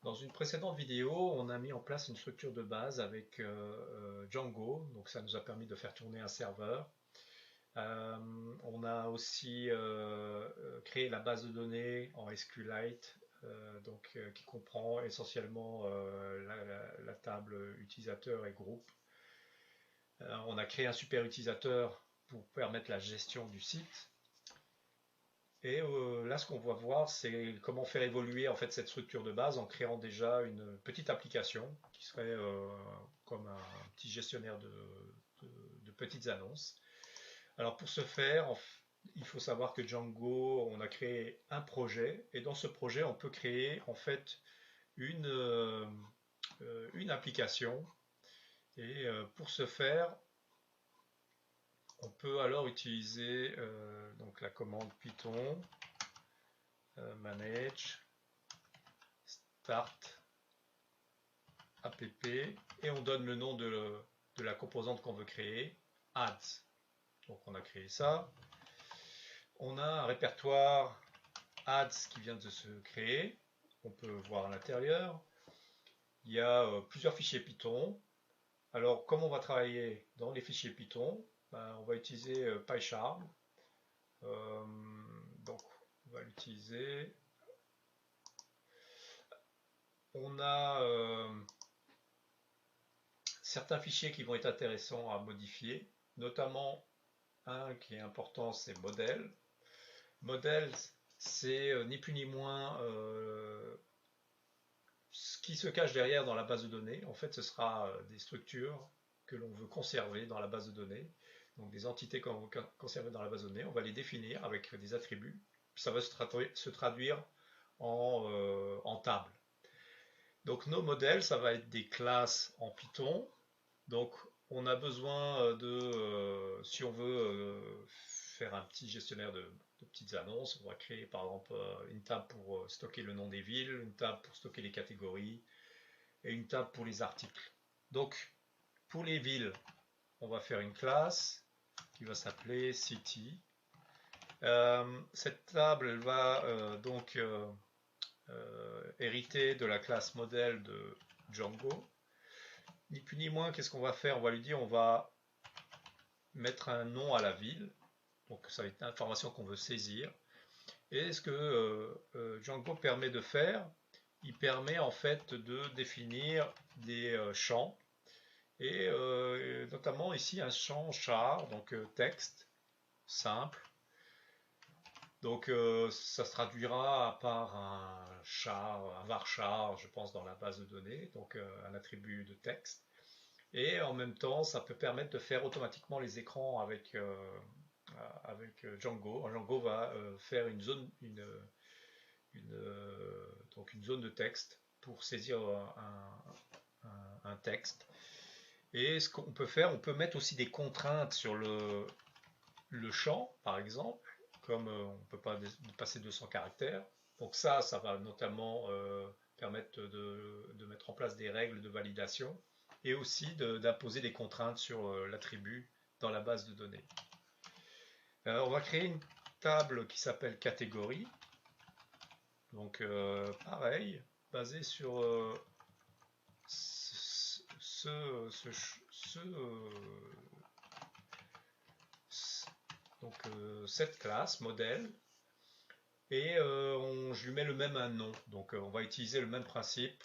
Dans une précédente vidéo, on a mis en place une structure de base avec Django, donc ça nous a permis de faire tourner un serveur. On a aussi créé la base de données en SQLite, qui comprend essentiellement la table utilisateur et groupe. On a créé un super utilisateur pour permettre la gestion du site. Et là, ce qu'on va voir, c'est comment faire évoluer en fait cette structure de base en créant déjà une petite application qui serait comme un petit gestionnaire de petites annonces. Alors pour ce faire, il faut savoir que Django, on a créé un projet et dans ce projet, on peut créer en fait une application. Et pour ce faire, on peut alors utiliser donc la commande Python manage start app et on donne le nom de la composante qu'on veut créer, ads. Donc on a créé ça. On a un répertoire ads qui vient de se créer. On peut voir à l'intérieur. Il y a plusieurs fichiers Python. Alors, comme on va travailler dans les fichiers Python, on va utiliser PyCharm. Donc, on va l'utiliser. On a certains fichiers qui vont être intéressants à modifier, notamment un qui est important, c'est modèle. Modèle, c'est ni plus ni moins ce qui se cache derrière dans la base de données. En fait, ce sera des structures que l'on veut conserver dans la base de données. Donc des entités qu'on veut conserver dans la base de données, on va les définir avec des attributs. Ça va se traduire en table. Donc nos modèles, ça va être des classes en Python. Donc on a besoin si on veut faire un petit gestionnaire de petites annonces, on va créer par exemple une table pour stocker le nom des villes, une table pour stocker les catégories et une table pour les articles. Donc pour les villes, on va faire une classe qui va s'appeler city. Cette table elle va hériter de la classe modèle de Django. Ni plus ni moins, qu'est-ce qu'on va faire? On va lui dire, on va mettre un nom à la ville. Donc ça va être une information qu'on veut saisir. Et ce que Django permet de faire, il permet en fait de définir des champs. Et notamment ici un champ char, donc texte, simple. Donc ça se traduira par un char, un varchar, je pense, dans la base de données, donc un attribut de texte. Et en même temps, ça peut permettre de faire automatiquement les écrans avec Django. Django va faire donc une zone de texte pour saisir un texte. Et ce qu'on peut faire, on peut mettre aussi des contraintes sur le champ, par exemple, comme on ne peut pas dépasser 200 caractères. Donc ça va notamment permettre de mettre en place des règles de validation et aussi d'imposer des contraintes sur l'attribut dans la base de données. On va créer une table qui s'appelle catégorie. Donc pareil, basé sur cette classe modèle et je lui mets le même un nom. Donc on va utiliser le même principe.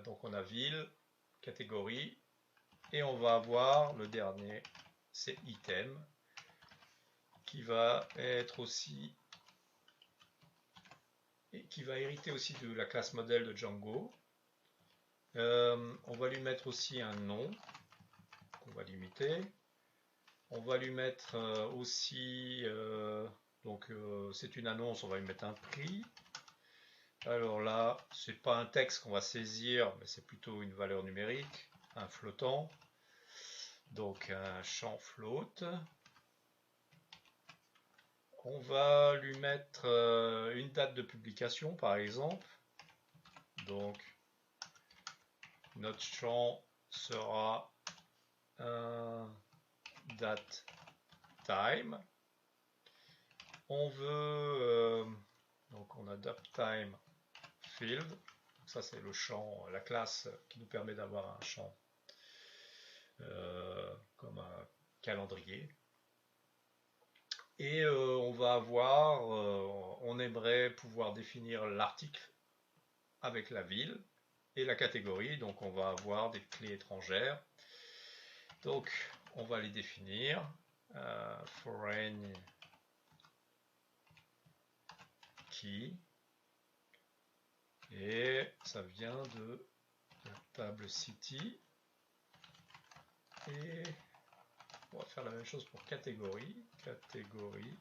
Donc on a ville, catégorie et on va avoir le dernier, c'est item qui va être aussi et qui va hériter aussi de la classe modèle de Django. On va lui mettre aussi un nom qu'on va limiter. On va lui mettre aussi, c'est une annonce, on va lui mettre un prix. Alors là, c'est pas un texte qu'on va saisir, mais c'est plutôt une valeur numérique, un flottant. Donc un champ float. On va lui mettre une date de publication, par exemple. Donc notre champ sera un date time. On veut donc on a date time field. Ça, c'est le champ, la classe qui nous permet d'avoir un champ comme un calendrier. Et on va avoir, on aimerait pouvoir définir l'article avec la ville et la catégorie. Donc on va avoir des clés étrangères. Donc on va les définir. Foreign key. Et ça vient de la table city. Et on va faire la même chose pour catégorie. Catégorie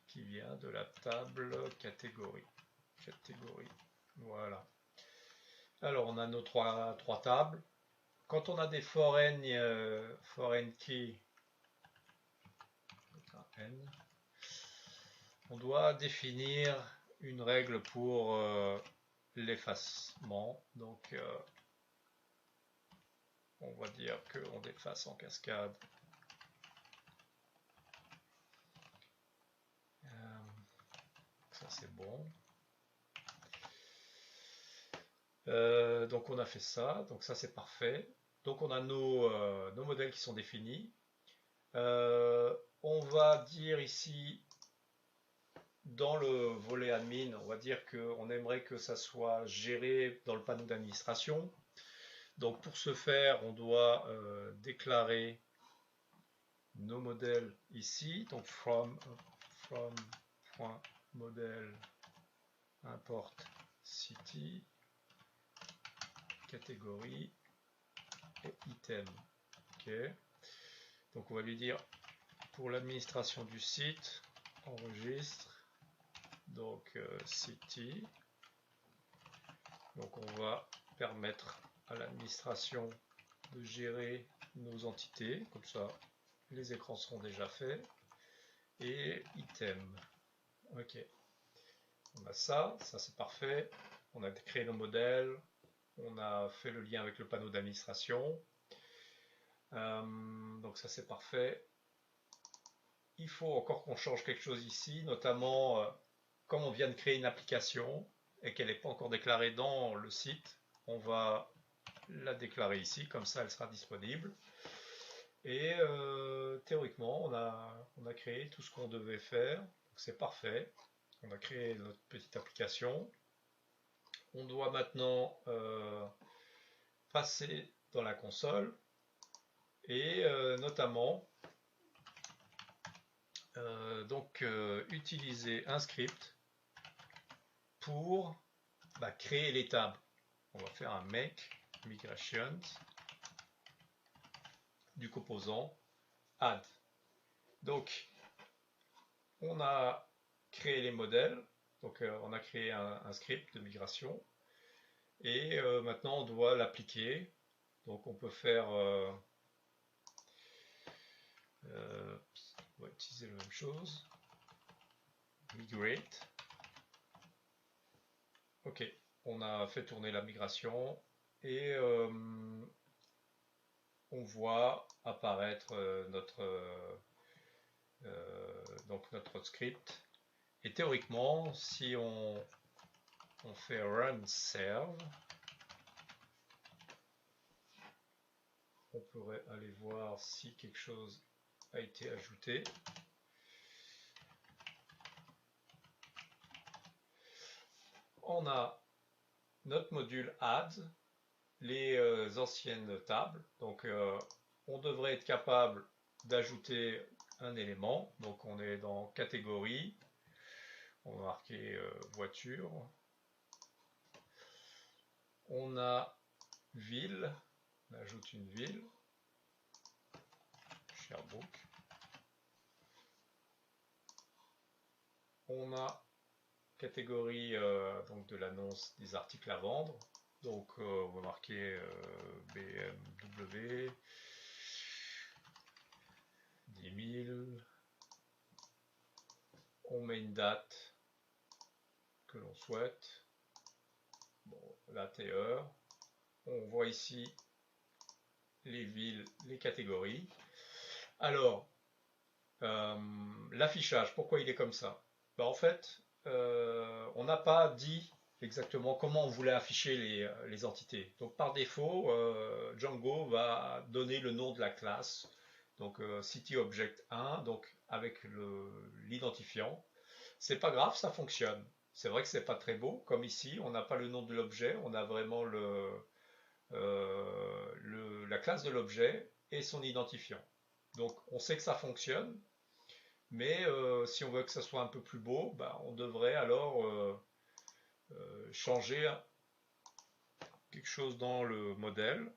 qui vient de la table catégorie. Catégorie. Voilà. Alors on a nos trois tables. Quand on a des foreign key, on doit définir une règle pour l'effacement. Donc on va dire qu'on efface en cascade. Ça c'est bon. Donc on a fait ça, donc ça c'est parfait. Donc on a nos modèles qui sont définis. On va dire ici, dans le volet admin, on va dire qu'on aimerait que ça soit géré dans le panneau d'administration. Donc pour ce faire, on doit déclarer nos modèles ici. Donc from.model import city catégorie et item. Ok. Donc on va lui dire pour l'administration du site, enregistre donc city. Donc on va permettre à l'administration de gérer nos entités, comme ça les écrans seront déjà faits. Et item. Ok. On a ça c'est parfait. On a créé nos modèles. On a fait le lien avec le panneau d'administration. Donc ça c'est parfait. Il faut encore qu'on change quelque chose ici, notamment comme on vient de créer une application et qu'elle n'est pas encore déclarée dans le site, on va la déclarer ici, comme ça elle sera disponible. Et théoriquement on a créé tout ce qu'on devait faire, c'est parfait. On a créé notre petite application. On doit maintenant passer dans la console et notamment utiliser un script pour créer les tables. On va faire un make migration du composant add. Donc on a créé les modèles, donc on a créé un script de migration et maintenant on doit l'appliquer. Donc on peut faire on va utiliser la même chose, migrate. Ok, on a fait tourner la migration et on voit apparaître notre script. Et théoriquement, si on fait run serve, on pourrait aller voir si quelque chose a été ajouté. On a notre module add, les anciennes tables. Donc on devrait être capable d'ajouter un élément. Donc on est dans catégorie. On va marquer voiture. On a ville. On ajoute une ville. Sherbrooke. On a catégorie donc de l'annonce des articles à vendre. Donc on va marquer BMW 10 000. On met une date que l'on souhaite. Bon, date et heure. On voit ici les villes, les catégories. Alors, l'affichage, pourquoi il est comme ça? En fait, on n'a pas dit exactement comment on voulait afficher les entités. Donc par défaut, Django va donner le nom de la classe, donc CityObject1, donc avec l'identifiant. C'est pas grave, ça fonctionne. C'est vrai que c'est pas très beau, comme ici, on n'a pas le nom de l'objet, on a vraiment la classe de l'objet et son identifiant. Donc on sait que ça fonctionne, mais si on veut que ça soit un peu plus beau, bah, on devrait alors changer quelque chose dans le modèle.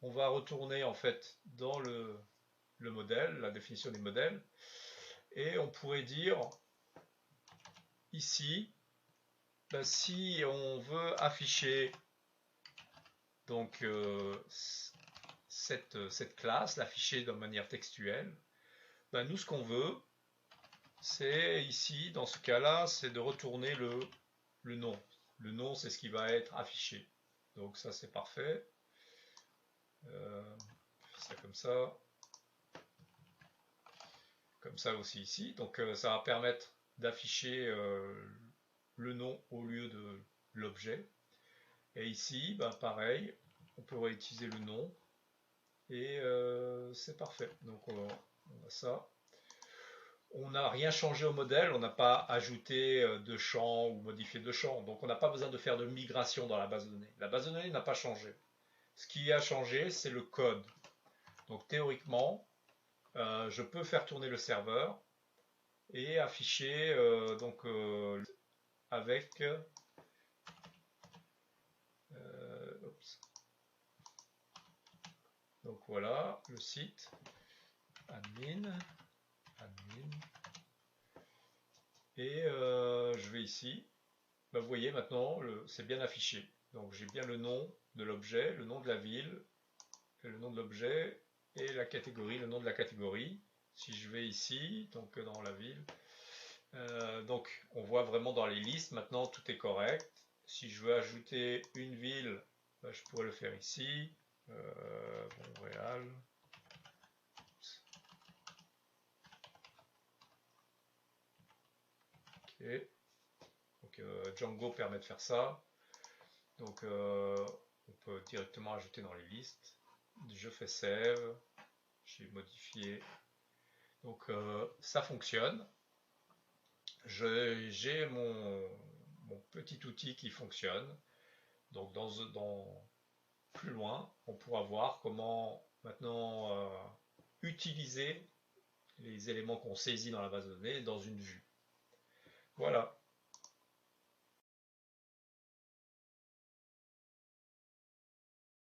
On va retourner en fait dans le modèle, la définition du modèle, et on pourrait dire ici, ben, si on veut afficher donc cette classe, l'afficher de manière textuelle, ben, nous ce qu'on veut, c'est ici, dans ce cas-là, c'est de retourner le nom. Le nom, c'est ce qui va être affiché. Donc ça, c'est parfait. Ça comme ça aussi ici. Donc ça va permettre d'afficher le nom au lieu de l'objet. Et ici, ben, pareil, on pourrait utiliser le nom et c'est parfait. Donc on a ça. On n'a rien changé au modèle, on n'a pas ajouté de champ ou modifié de champ. Donc on n'a pas besoin de faire de migration dans la base de données. La base de données n'a pas changé. Ce qui a changé, c'est le code. Donc théoriquement, je peux faire tourner le serveur et afficher avec donc voilà le site admin et je vais ici. Ben, vous voyez maintenant c'est bien affiché. Donc j'ai bien le nom de l'objet, le nom de la ville, le nom de l'objet et la catégorie, le nom de la catégorie. Si je vais ici, donc dans la ville, donc on voit vraiment dans les listes, maintenant tout est correct. Si je veux ajouter une ville, ben, je pourrais le faire ici, Montréal. Ok. Donc Django permet de faire ça. Donc on peut directement ajouter dans les listes. Je fais save, j'ai modifié. Donc ça fonctionne. J'ai mon petit outil qui fonctionne. Donc plus loin, on pourra voir comment maintenant utiliser les éléments qu'on saisit dans la base de données dans une vue. Voilà.